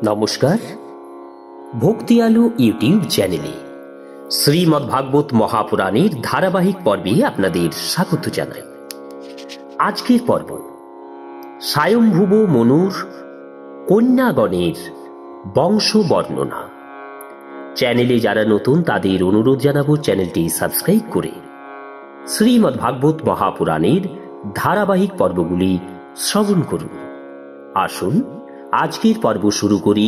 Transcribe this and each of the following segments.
নমস্কার, ভক্তি আলো ইউটিউব চ্যানেলে শ্রীমদ্ভাগবত মহাপুরাণের ধারাবাহিক পর্বে আপনাদের স্বাগত জানাই। আজকের পর্ব স্বয়ম্ভুব মনুর কন্যাগণের বংশ বর্ণনা। চ্যানেলে যারা নতুন তাদের অনুরোধ জানাবো চ্যানেলটি সাবস্ক্রাইব করে শ্রীমদ্ভাগবত মহাপুরাণের ধারাবাহিক পর্বগুলি শ্রবণ করুন। আসুন আজকের পর্ব শুরু করি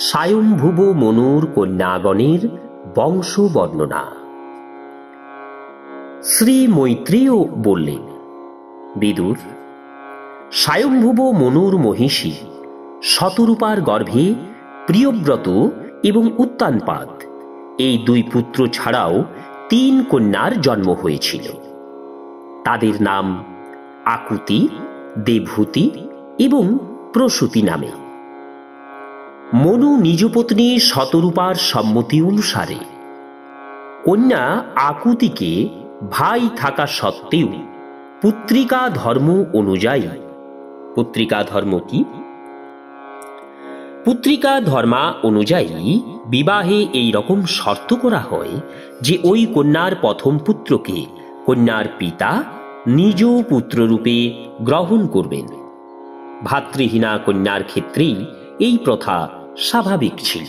স্বয়ম্ভুব মনুর কন্যাগণের বংশ বর্ণনা। শ্রী মৈত্রেয় বললেন, বিদুর, স্বয়ম্ভুব মনুর মহিষী শতরূপার গর্ভে প্রিয়ব্রত এবং উত্তানপাদ এই দুই পুত্র ছাড়াও 3 কন্যার জন্ম হয়েছিল। তাদের নাম আকুতি, দেবহূতি এবং প্রসূতি নামে। মনু নিজ পত্নী শতরূপার সম্মতি অনুসারে কন্যা আকুতিকে ভাই থাকা সত্ত্বেও পুত্রিকা ধর্ম অনুযায়ী, পুত্রিকা ধর্ম কি? পুত্রিকা ধর্মা অনুযায়ী বিবাহে এই রকম শর্ত করা হয় যে ওই কন্যার প্রথম পুত্রকে কন্যার পিতা নিজ পুত্ররূপে গ্রহণ করবেন। ভাতৃহীনা কন্যার ক্ষেত্রেই এই প্রথা স্বাভাবিক ছিল।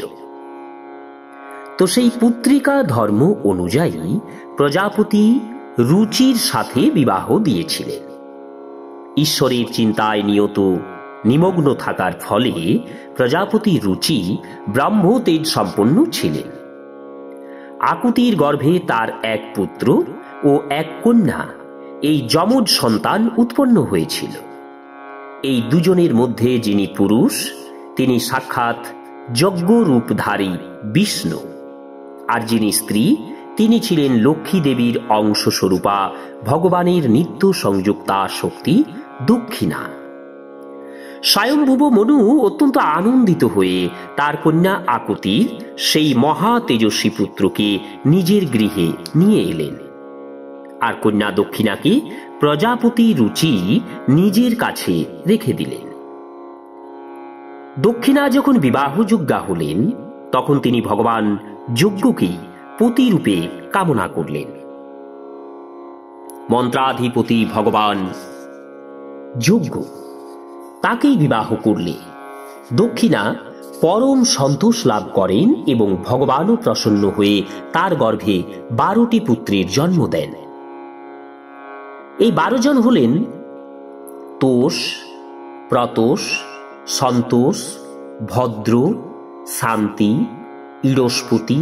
তো সেই পুত্রিকা ধর্ম অনুযায়ী প্রজাপতি রুচির সাথে বিবাহ দিয়েছিলেন। ঈশ্বরের চিন্তায় নিমগ্ন থাকার ফলে প্রজাপতি রুচি ব্রহ্মতেজ সম্পন্ন ছিলেন। আকুতির গর্ভে তার এক পুত্র ও এক কন্যা, এই যমজ সন্তান উৎপন্ন হয়েছিল। এই দুজনের মধ্যে যিনি পুরুষ তিনি সাক্ষাৎ যজ্ঞরূপধারী বিষ্ণু, আর যিনি স্ত্রী তিনি ছিলেন লক্ষ্মী দেবীর অংশস্বরূপা ভগবানের নিত্য সংযুক্তা শক্তি দক্ষিণা। স্বয়ম্ভুব মনু অত্যন্ত আনন্দিত হয়ে তার কন্যা আকুতির সেই মহা তেজস্বী পুত্রকে নিজের গৃহে নিয়ে এলেন, আর কন্যা দক্ষিণাকে প্রজাপতি রুচি নিজের কাছে রেখে দিলেন। দক্ষিণা যখন বিবাহযোগ্যা হলেন তখন তিনি ভগবান যজ্ঞকেই পতিরূপে কামনা করলেন। মন্ত্রাধিপতি ভগবান যজ্ঞ তাকেই বিবাহ করলে দক্ষিণা পরম সন্তোষ লাভ করেন এবং ভগবানও প্রসন্ন হয়ে তার গর্ভে 12টি পুত্রের জন্ম দেন। এই 12 জন হলেন তোষ, প্রতোষ, সন্তোষ, ভদ্র, শান্তি, ইড়স্পতি,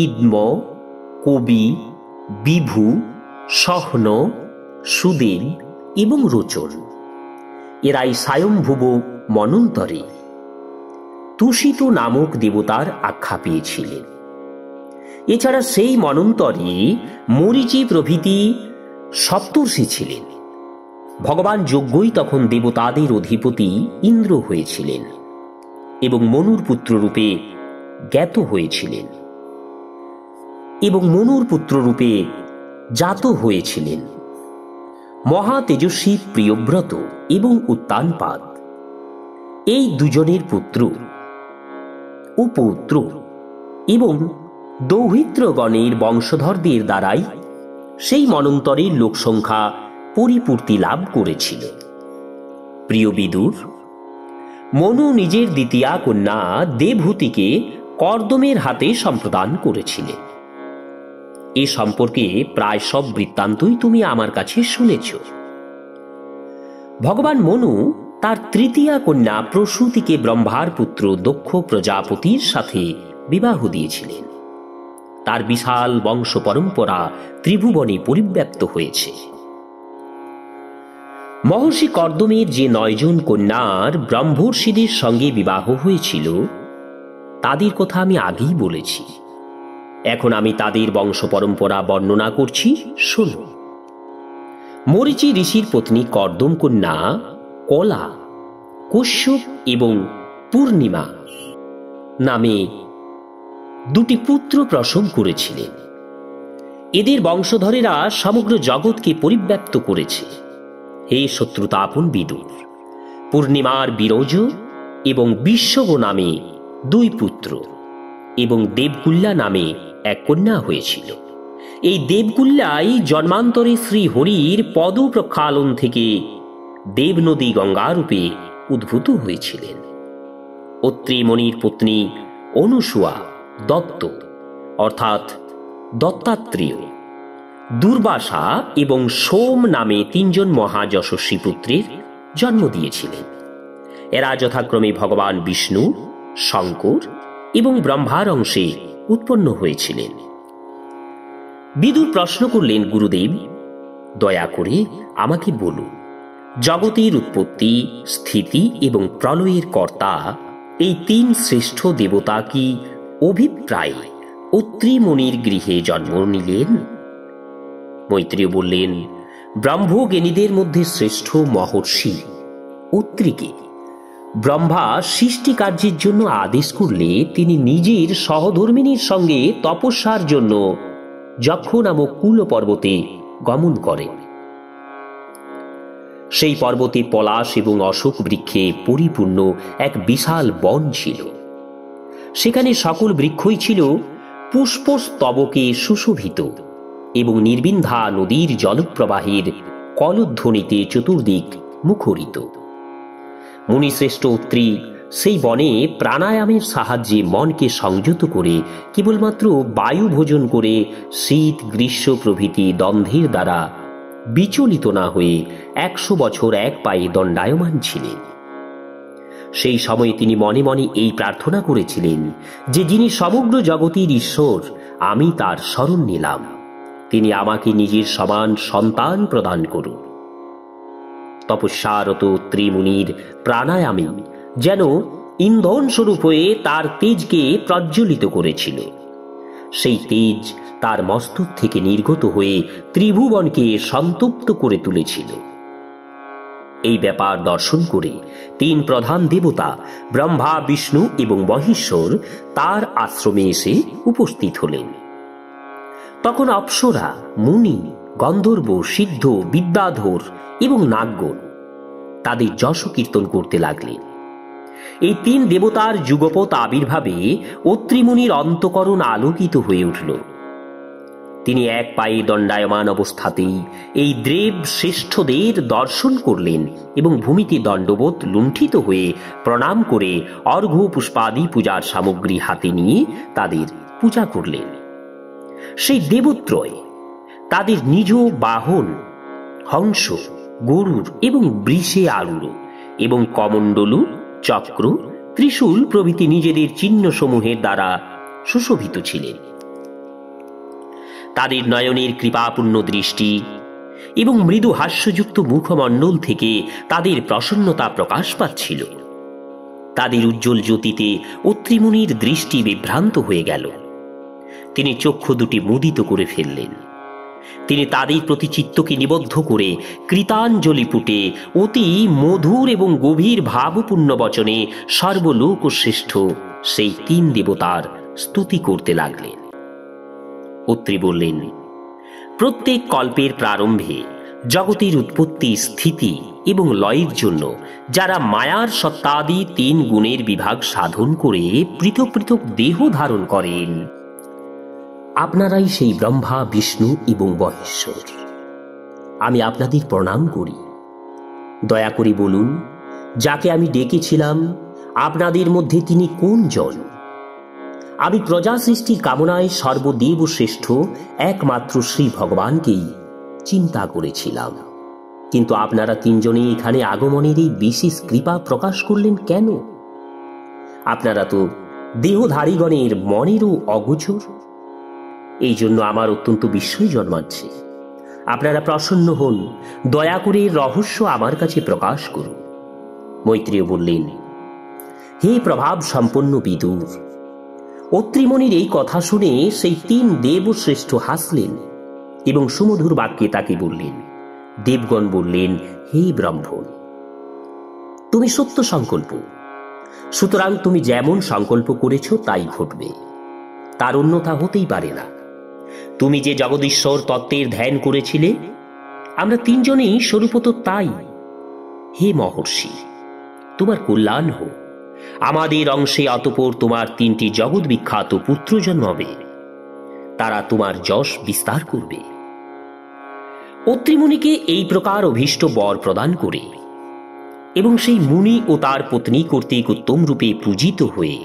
ইদ্ম, কবি, বিভু, সহন, সুদেব এবং রোচন। এরাই স্বয়ম্ভুব মন্বন্তরে তুষিত নামক দেবতার আখ্যা পেয়েছিলেন। এছাড়া সেই মন্বন্তরে মরীচি প্রভৃতি সপ্তর্ষি ছিলেন। ভগবান যজ্ঞই তখন দেবতাদের অধিপতি ইন্দ্র হয়েছিলেন এবং মনুর পুত্ররূপে জ্ঞাত হয়েছিলেন এবং মনুর পুত্ররূপে জাত হয়েছিলেন মহা তেজস্বী প্রিয়ব্রত এবং উত্তানপাদ। এই দুজনের পুত্র ও পৌত্র এবং দৌহিত্রগণের বংশধরদের দ্বারাই সেই মন্বন্তরের লোকসংখ্যা পরিপূর্তি লাভ করেছিল। প্রিয় বিদুর, মনু নিজের দ্বিতীয়া কন্যা দেবহূতিকে কর্দমের হাতে সম্প্রদান করেছিলেন। এ সম্পর্কে প্রায় সব বৃত্তান্তই তুমি আমার কাছে শুনেছ। ভগবান মনু তার তৃতীয়া কন্যা প্রসূতিকে ব্রহ্মার পুত্র দক্ষ প্রজাপতির সাথে বিবাহ দিয়েছিলেন। তার বিশাল বংশ পরম্পরা ত্রিভুবনে পরিব্যাপ্ত হয়েছে। মহর্ষি কর্দমের যে 9 জন কন্যার ব্রহ্মর্ষিদের সঙ্গে বিবাহ হয়েছিল তাদের কথা আমি আগেই বলেছি। এখন আমি তাদের বংশ পরম্পরা বর্ণনা করছি, শোনো। মরীচি ঋষির পত্নী কর্দম কন্যা কলা, কশ্যপ এবং পূর্ণিমা নামে 2টি পুত্র প্রসব করেছিলেন। এদের বংশধরেরা সমগ্র জগৎকে পরিব্যাপ্ত করেছে। হে শত্রুতাপন বিদুর, পূর্ণিমার বীরজ এবং বিশ্বগ নামে 2 পুত্র এবং দেবকুল্লা নামে এক কন্যা হয়েছিল। এই দেবকুল্লাই জন্মান্তরে শ্রী হরির পদ প্রক্ষালন থেকে দেবনদী গঙ্গারূপে উদ্ভূত হয়েছিলেন। অত্রি মুনির পত্নী অনুসুয়া দত্ত অর্থাৎ দত্তাত্রেয়, দুর্বাসা এবং সোম নামে 3 জন মহাযশস্বী পুত্রের জন্ম দিয়েছিলেন। এরা যথাক্রমে ভগবান বিষ্ণু, শঙ্কর এবং ব্রহ্মার অংশে উৎপন্ন হয়েছিলেন। বিদুর প্রশ্ন করলেন, গুরুদেব, দয়া করে আমাকে বলুন, জগতের উৎপত্তি, স্থিতি এবং প্রলয়ের কর্তা এই 3 শ্রেষ্ঠ দেবতা কি অভিপ্রায়ে অত্রি মুনির গৃহে জন্ম নিলেন? মৈত্রেয় বললেন, ব্রহ্মজ্ঞানীদের মধ্যে শ্রেষ্ঠ মহর্ষি অত্রিকে ব্রহ্মা সৃষ্টি কার্যের জন্য আদেশ করলে তিনি নিজের সহধর্মিনীর সঙ্গে তপস্যার জন্য যক্ষ নামক কুল পর্বতে গমন করেন। সেই পর্বতে পলাশ এবং অশোক বৃক্ষে পরিপূর্ণ এক বিশাল বন ছিল। সেখানে সকল বৃক্ষই ছিল পুষ্পস্তবকে সুশোভিত এবং নির্বিন্ধা নদীর জলপ্রবাহের কলধ্বনিতে চতুর্দিক মুখরিত। মুনিশ্রেষ্ঠ অত্রি সেই বনে প্রাণায়ামের সাহায্যে মনকে সংযত করে কেবলমাত্র বায়ু ভোজন করে শীত গ্রীষ্ম প্রভৃতি দ্বন্দ্বের দ্বারা বিচলিত না হয়ে 100 বছর এক পায়ে দণ্ডায়মান ছিলেন। সেই সময়ে তিনি মনে মনে এই প্রার্থনা করেছিলেন যে যিনি সমগ্র জগতের ঈশ্বর, আমি তার শরণ নিলাম, তিনি আমাকে নিজের সমান সন্তান প্রদান করুন। তপস্যারত ত্রিমুনির প্রাণায়ামে যেন ইন্ধন স্বরূপ হয়ে তার তেজকে প্রজ্বলিত করেছিল। সেই তেজ তার মস্তক থেকে নির্গত হয়ে ত্রিভুবনকে সন্তপ্ত করে তুলেছিল। এই ব্যাপার দর্শন করে 3 প্রধান দেবতা ব্রহ্মা, বিষ্ণু এবং মহেশ্বর তার আশ্রমে এসে উপস্থিত হলেন। তখন অপ্সরা, মুনি, গন্ধর্ব, সিদ্ধ, বিদ্যাধর এবং নাগগণ তাদের যশ কীর্তন করতে লাগলেন। এই 3 দেবতার যুগপৎ আবির্ভাবে অত্রিমুনির অন্তঃকরণ আলোকিত হয়ে উঠল। তিনি এক পায়ে দণ্ডায়মান অবস্থাতেই এই দেব শ্রেষ্ঠদের দর্শন করলেন এবং ভূমিতে দণ্ডবোধ লুণ্ঠিত হয়ে প্রণাম করে অর্ঘ্য পুষ্পাদি পূজার সামগ্রী হাতে নিয়ে তাদের পূজা করলেন। সেই দেবত্রয় তাদের নিজ বাহন হংস, গরুর এবং বৃষে আরূঢ় এবং কমণ্ডলু, চক্র, ত্রিশূল প্রভৃতি নিজেদের চিহ্ন সমূহের দ্বারা সুশোভিত ছিলেন। তাদের নয়নের কৃপাপূর্ণ দৃষ্টি এবং মৃদু হাস্যযুক্ত মুখমণ্ডল থেকে তাদের প্রসন্নতা প্রকাশ পাচ্ছিল। তাদের উজ্জ্বল জ্যোতিতে অত্রিমুনির দৃষ্টি বিভ্রান্ত হয়ে গেল। তিনি চক্ষু দুটি মুদিত করে ফেললেন। তিনি তাদের প্রতি চিত্তকে নিবদ্ধ করে কৃতাঞ্জলি পুটে অতি মধুর এবং গভীর ভাবপূর্ণ বচনে সর্বলোক শ্রেষ্ঠ সেই 3 দেবতার স্তুতি করতে লাগলেন। অত্রি বললেন, প্রত্যেক কল্পের প্রারম্ভে জগতের উৎপত্তি, স্থিতি এবং লয়ের জন্য যারা মায়ার সত্তাদি 3 গুণের বিভাগ সাধন করে পৃথক পৃথক দেহ ধারণ করেন, আপনারাই সেই ব্রহ্মা, বিষ্ণু এবং মহেশ্বর। আমি আপনাদের প্রণাম করি। দয়া করে বলুন, যাকে আমি ডেকেছিলাম আপনাদের মধ্যে তিনি কোন জন? আমি প্রজা সৃষ্টির কামনায় সর্বদেব শ্রেষ্ঠ একমাত্র শ্রী ভগবানকেই চিন্তা করেছিলাম, কিন্তু আপনারা 3 জনেই এখানে আগমনের এই বিশেষ কৃপা প্রকাশ করলেন কেন? আপনারা তো দেহধারীগণের মনেরও অগোচর। এই জন্য আমার অত্যন্ত বিস্ময় জন্মাচ্ছে। আপনারা প্রসন্ন হন, দয়া করে রহস্য আমার কাছে প্রকাশ করুন। মৈত্রেয় বললেন, হে প্রভাব সম্পন্ন বিদুর, অত্রিমুনির এই কথা শুনে সেই 3 দেবশ্রেষ্ঠ হাসলেন এবং সুমধুর বাক্যে তাকে বললেন। দেবগণ বললেন, হে ব্রাহ্মণ, তুমি সত্য সংকল্প, সুতরাং তুমি যেমন সংকল্প করেছ তাই ঘটবে, তার অন্যথা হতেই পারে না। তুমি যে জগদীশ্বর তত্ত্বের ধ্যান করেছিলে, আমরা 3 জনেই স্বরূপত তাই। হে মহর্ষি, তোমার কল্যাণ হোক। আমাদের অংশে অতঃপর তোমার 3টি জগৎ বিখ্যাত পুত্র জন্মাবে, তারা তোমার যশ বিস্তার করবে। অত্রিমুনিকে এই প্রকার অভীষ্ট বর প্রদান করে এবং সেই মুনি ও তার পত্নী কর্তৃক উত্তম রূপে পূজিত হয়ে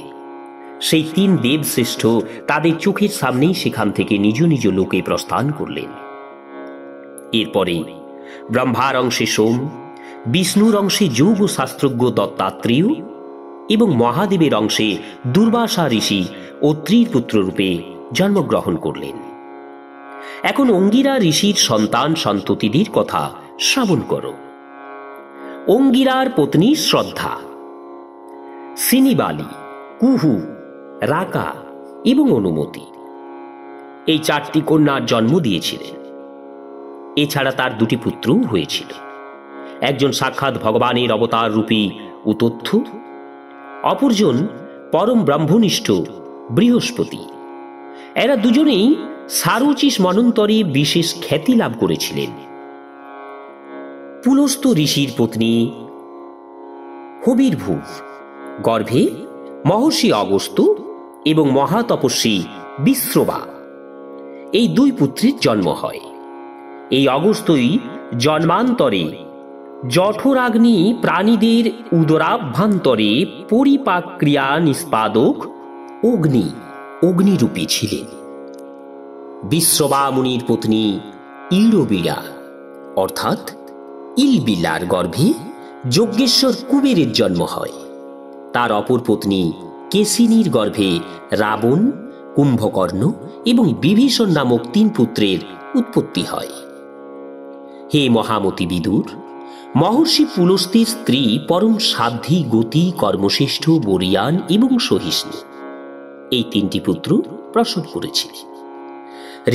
সেই 3 দেবশ্রেষ্ঠ তাদের চোখের সামনেই সেখান থেকে নিজ নিজ লোকে প্রস্থান করলেন। এরপরে ব্রহ্মার অংশে সোম, বিষ্ণুর অংশে যোগ ও শাস্ত্রজ্ঞ দত্তাত্রেয় এবং মহাদেবের অংশে দুর্বাসা ঋষি অত্রির পুত্র রূপে জন্মগ্রহণ করলেন। এখন অঙ্গিরা ঋষির সন্তান সন্ততিদের কথা শ্রবণ করো। অঙ্গিরার পত্নী শ্রদ্ধা, সিনিবালি, কুহু, রাকা এবং অনুমতি এই 4টি কন্যার জন্ম দিয়েছিলেন। এছাড়া তার 2টি পুত্রও হয়েছিল। একজন সাক্ষাৎ ভগবানের অবতার রূপী উতথ্য, অপরজন পরম ব্রহ্মনিষ্ঠ বৃহস্পতি। এরা দুজনেই সারুচিস মন্বন্তরে বিশেষ খ্যাতি লাভ করেছিলেন। পুলস্ত ঋষির পত্নী হবির্ভূর গর্ভে মহর্ষি অগস্ত্য এবং মহাতপস্বী বিশ্রবা এই 2 পুত্রের জন্ম হয়। এই অগস্ত্যই জন্মান্তরে জঠরাগ্নি প্রাণীদের উদরাভ্যন্তরে পরিপাক ক্রিয়া নিষ্পাদক অগ্নিরূপী ছিলেন। বিশ্রবা মুনির পত্নী ইড়বিড়া অর্থাৎ ইলবিলার গর্ভে যজ্ঞেশ্বর কুবেরের জন্ম হয়। তার অপর পত্নী কেশিনীর গর্ভে রাবণ, কুম্ভকর্ণ এবং বিভীষণ নামক 3 পুত্রের উৎপত্তি হয়। হে মহামতি বিদুর, মহর্ষি পুলস্ত্যের স্ত্রী পরম সাধ্বী, গতি, কর্মশ্রেষ্ঠ, বরিয়ান এবং সহিষ্ণু এই 3টি পুত্র প্রসব করেছিলেন।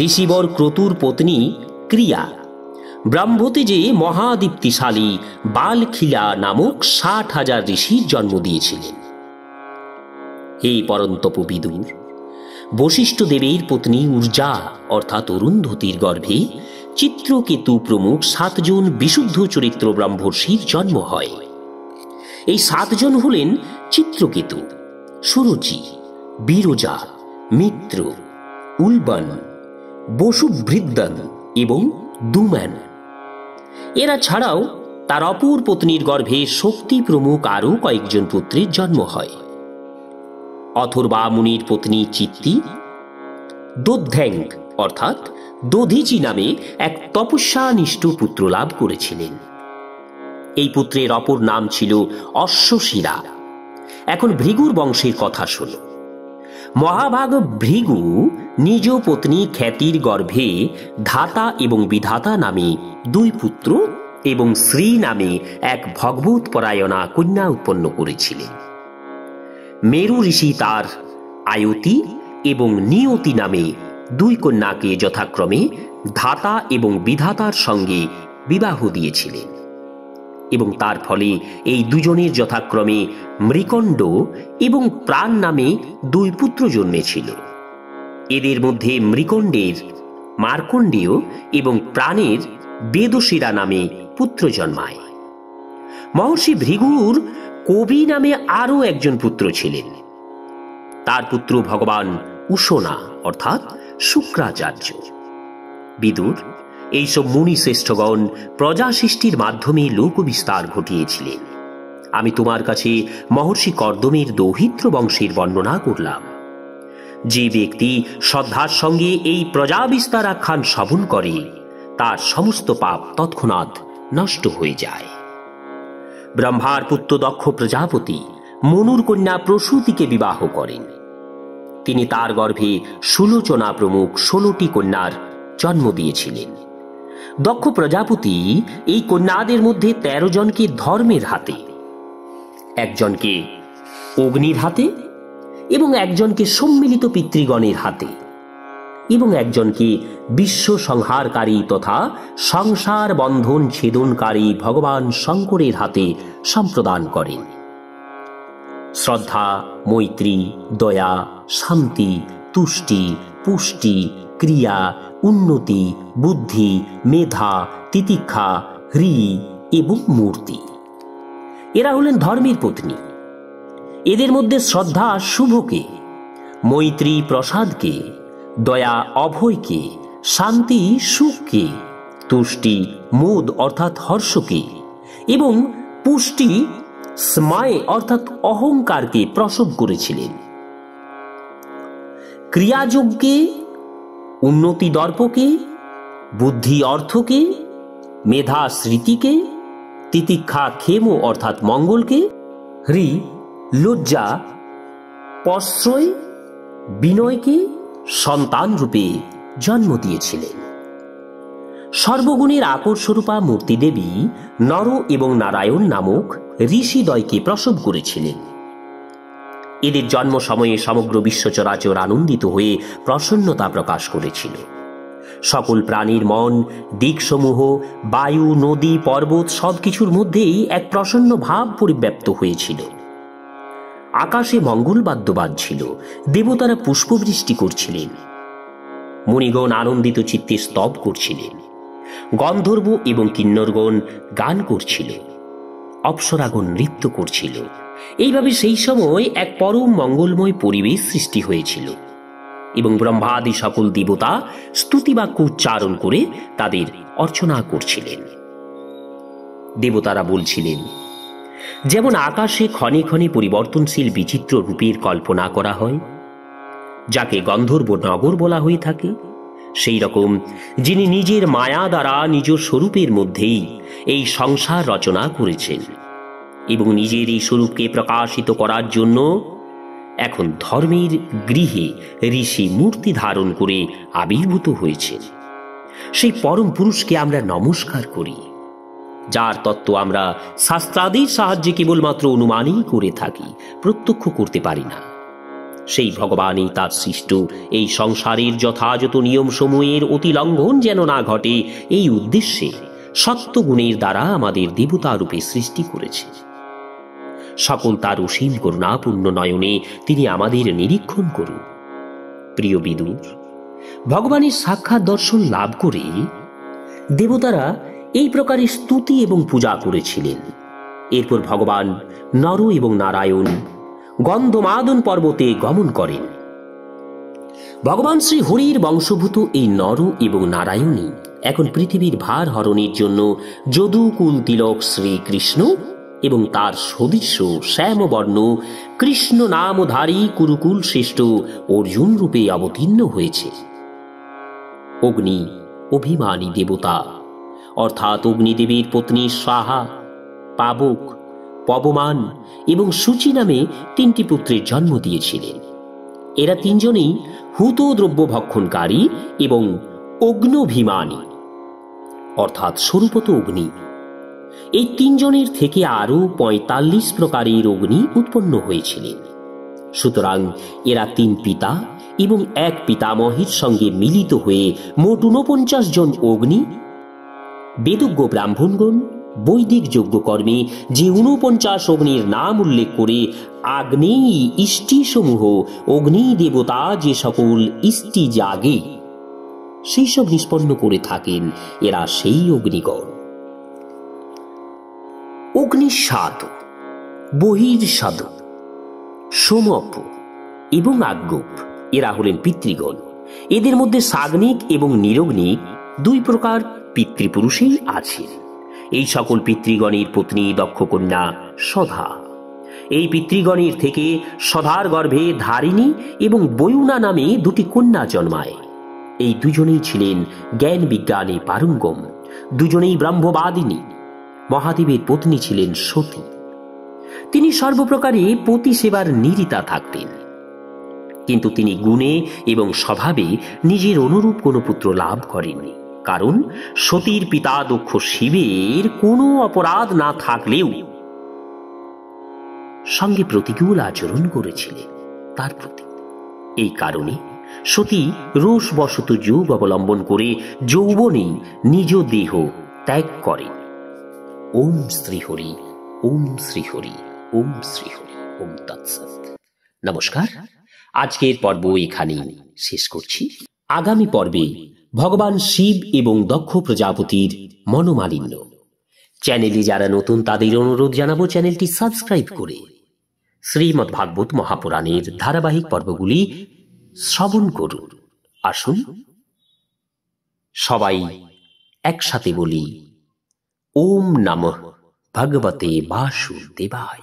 ঋষিবর ক্রতুর পত্নী ক্রিয়া ব্রহ্মতেজে মহাদীপ্তিশালী বালখিলা নামক 60,000 ঋষির জন্ম দিয়েছিলেন। হে পরন্তপ বিদুর, বশিষ্ঠ দেবের পত্নী ঊর্জা অর্থাৎ অরুন্ধতির গর্ভে চিত্রকেতু প্রমুখ 7 জন বিশুদ্ধ চরিত্র ব্রহ্মর্ষির জন্ম হয়। এই 7 জন হলেন চিত্রকেতু, সুরুচি, বিরজা, মিত্র, উলবন, বসুভৃদ্দন এবং দুম্যান। এরা ছাড়াও তার অপর পত্নীর গর্ভে শক্তি প্রমুখ আরও কয়েকজন পুত্রের জন্ম হয়। অথর্বা মুনির পত্নী চিত্তি দোধ্যাং অর্থাৎ দধিচি নামে এক তপস্যানিষ্ঠ পুত্র লাভ করেছিলেন। এই পুত্রের অপর নাম ছিল অশ্বশিরা। এখন ভৃগুর বংশের কথা শোনো। মহাভাগ ভৃগু নিজ পত্নী খ্যাতির গর্ভে ধাতা এবং বিধাতা নামে 2 পুত্র এবং শ্রী নামে এক ভগবত পরায়ণা কন্যা উৎপন্ন করেছিলেন। মেরু ঋষি তার আয়তি এবং নিয়তি নামে 2 কন্যাকে যথাক্রমে ধাতা এবং বিধাতার সঙ্গে বিবাহ দিয়েছিলেন এবং তার ফলে এই 2 জনের যথাক্রমে মৃকণ্ড এবং প্রাণ নামে 2 পুত্র জন্মেছিল। এদের মধ্যে মৃকণ্ডের মার্কণ্ডেয় এবং প্রাণের বেদশিরা নামে পুত্র জন্মায়। মহর্ষি ভৃগুর কবি নামে আরও একজন পুত্র ছিলেন। তার পুত্র ভগবান উশনা অর্থাৎ শুক্রাচার্য। বিদুর, এইসব মুনি শ্রেষ্ঠগণ প্রজা সৃষ্টির মাধ্যমে লোক বিস্তার ঘটিয়েছিলেন। আমি তোমার কাছে মহর্ষি কর্দমের দৌহিত্র বংশের বর্ণনা করলাম। যে ব্যক্তি শ্রদ্ধার সঙ্গে এই প্রজা বিস্তার আখ্যান শ্রবণ করে তার সমস্ত পাপ তৎক্ষণাৎ নষ্ট হয়ে যায়। ব্রহ্মার পুত্র দক্ষ প্রজাপতি মনুর কন্যা প্রসূতিকে বিবাহ করেন। তিনি তার গর্ভে সুলোচনা প্রমুখ 16টি কন্যার জন্ম দিয়েছিলেন। দক্ষ প্রজাপতি এই কন্যাদের মধ্যে 13 জনকে ধর্মের হাতে, একজনকে অগ্নির হাতে এবং একজনকে সম্মিলিত পিতৃগণের হাতে এবং একজনকে বিশ্ব সংহারকারী তথা সংসার বন্ধন ছেদনকারী ভগবান শঙ্করের হাতে সম্প্রদান করেন। শ্রদ্ধা, মৈত্রী, দয়া, শান্তি, তুষ্টি, পুষ্টি, ক্রিয়া, উন্নতি, বুদ্ধি, মেধা, তিতিক্ষা, হ্রি এবং মূর্তি এরা হলেন ধর্মের পত্নী। এদের মধ্যে শ্রদ্ধা শুভকে, মৈত্রী প্রসাদকে, দয়া অভয়কে, শান্তি সুখকে, তুষ্টি মোদ অর্থাৎ হর্ষকে এবং পুষ্টি স্মায় অর্থাৎ অহংকারকে প্রসব করেছিলেন। ক্রিয়াযোগকে, উন্নতি দর্পকে, বুদ্ধি অর্থকে, মেধা স্মৃতিকে, তিতিক্ষা ক্ষেম অর্থাৎ মঙ্গলকে, হ্রি লজ্জা প্রশ্রয় বিনয়কে সন্তান রূপে জন্ম দিয়েছিলেন। সর্বগুণের আকরস্বরূপা মূর্তি দেবী নর এবং নারায়ণ নামক ঋষিদ্বয়কে প্রসব করেছিলেন। এদের জন্ম সময়ে সমগ্র বিশ্ব চরাচর আনন্দিত হয়ে প্রসন্নতা প্রকাশ করেছিল। সকল প্রাণীর মন, দিকসমূহ, বায়ু, নদী, পর্বত সবকিছুর মধ্যেই এক প্রসন্ন ভাব পরিব্যাপ্ত হয়েছিল। আকাশে মঙ্গলবাদ্য বাজছিল, দেবতারা পুষ্পবৃষ্টি করছিলেন, মুনিগণ আনন্দিত চিত্তে স্তব করছিলেন, গন্ধর্ব এবং কিন্নরগণ গান করছিল, অপ্সরাগণ নৃত্য করছিল। এইভাবে সেই সময় এক পরম মঙ্গলময় পরিবেশ সৃষ্টি হয়েছিল এবং ব্রহ্মাদি সকল দেবতা স্তুতিবাক্য উচ্চারণ করে তাদের অর্চনা করছিলেন। দেবতারা বলছিলেন, যেমন আকাশে ক্ষণে ক্ষণে পরিবর্তনশীল বিচিত্র রূপের কল্পনা করা হয়, যাকে গন্ধর্ব নগর বলা হয়ে থাকে, সেই রকম যিনি নিজের মায়া দ্বারা নিজ স্বরূপের মধ্যেই এই সংসার রচনা করেছেন এবং নিজের এই স্বরূপকে প্রকাশিত করার জন্য এখন ধর্মের গৃহে ঋষি মূর্তি ধারণ করে আবির্ভূত হয়েছেন, সেই পরম পুরুষকে আমরা নমস্কার করি, যার তত্ত্ব আমরা শাস্ত্রাদির সাহায্যে কেবলমাত্র অনুমানই করে থাকি, প্রত্যক্ষ করতে পারি না। সেই ভগবানই তার সৃষ্ট এই সংসারের যথাযথ নিয়মসমূহের অতিলঙ্ঘন যেন না ঘটে, এই উদ্দেশ্যে সত্যগুণের দ্বারা আমাদের দেবতা রূপে সৃষ্টি করেছে। সকল তার অসীম করুণাপূর্ণ নয়নে তিনি আমাদের নিরীক্ষণ করুন। প্রিয় বিদুর, ভগবানের সাক্ষাৎ দর্শন লাভ করে দেবতারা এই প্রকারে স্তুতি এবং পূজা করেছিলেন। এরপর ভগবান নর এবং নারায়ণ গন্ধমাদন পর্বতে গমন করেন। ভগবান শ্রী হরির বংশভূত এই নর এবং নারায়ণী এখন পৃথিবীর ভার হরণের জন্য যদুকুল তিলক শ্রীকৃষ্ণ এবং তার সদৃশ্য শ্যামবর্ণ কৃষ্ণ নামধারী কুরুকুল শ্রেষ্ঠ অর্জুন রূপে অবতীর্ণ হয়েছে। অগ্নি অভিমানী দেবতা অর্থাৎ অগ্নিদেবীর পত্নী স্বাহা, পাবক, পবমান এবং সূচি নামে তিনটি পুত্রের জন্ম দিয়েছিলেন। এরা তিনজনেই হুত দ্রব্য ভক্ষণকারী এবং অগ্নভিমানী অর্থাৎ স্বরূপত অগ্নি। এই তিনজনের থেকে আরো ৪৫ প্রকারের অগ্নি উৎপন্ন হয়েছিলেন। সুতরাং এরা তিন পিতা এবং এক পিতামহের সঙ্গে মিলিত হয়ে মোট ৪৯ জন অগ্নি। বেদজ্ঞ ব্রাহ্মণগণ বৈদিক যজ্ঞকর্মে যে ৪৯ অগ্নির নাম উল্লেখ করে আগ্নেয়ী ইষ্টি সমূহ অগ্নি দেবতা যে সকল ইষ্টি জাগে সেই সব নিষ্পন্ন করে থাকেন, এরা সেই অগ্নিগণ। অগ্নিস্বাদ, বহির্সাদ, সোমপ এবং আজ্ঞপ এরা হলেন পিতৃগণ। এদের মধ্যে সাগ্নিক এবং নিরগ্নিক দুই প্রকার পিতৃপুরুষেই আছেন। এই সকল পিতৃগণের পত্নী দক্ষ কন্যা সধা। এই পিতৃগণের থেকে সধার গর্ভে ধারিণী এবং বয়ুনা নামে দুটি কন্যা জন্মায়। এই দুজনেই ছিলেন জ্ঞান বিজ্ঞানে পারঙ্গম, দুজনেই ব্রহ্মবাদিনী। মহাদেবের পত্নী ছিলেন সতী। তিনি সর্বপ্রকারে পতি সেবার নিরিতা থাকতেন, কিন্তু তিনি গুণে এবং স্বভাবে নিজের অনুরূপ কোনো পুত্র লাভ করেননি, কারণ সতীর পিতা দক্ষ শিবের কোনো অপরাধ না থাকলেও সঙ্গে প্রতিকূল আচরণ করেছিলেন তার প্রতি। এই কারণে সতী রোষবশত যোগ অবলম্বন করে যৌবনে নিজ দেহ ত্যাগ করেন। ওম শ্রীহরি, ওম শ্রীহরি, ওম শ্রীহরি, ওম তৎসৎ। নমস্কার, আজকের পর্ব এখানেই শেষ করছি। আগামী পর্বে ভগবান শিব এবং দক্ষ প্রজাপতির মনোমালিন্য। চ্যানেলে যারা নতুন তাদের অনুরোধ জানাবো চ্যানেলটি সাবস্ক্রাইব করে শ্রীমদ্ ভাগবত মহাপুরাণের ধারাবাহিক পর্বগুলি শ্রবণ করুন। আসুন সবাই একসাথে বলি ওম নমঃ ভগবতে বাসুদেবায়।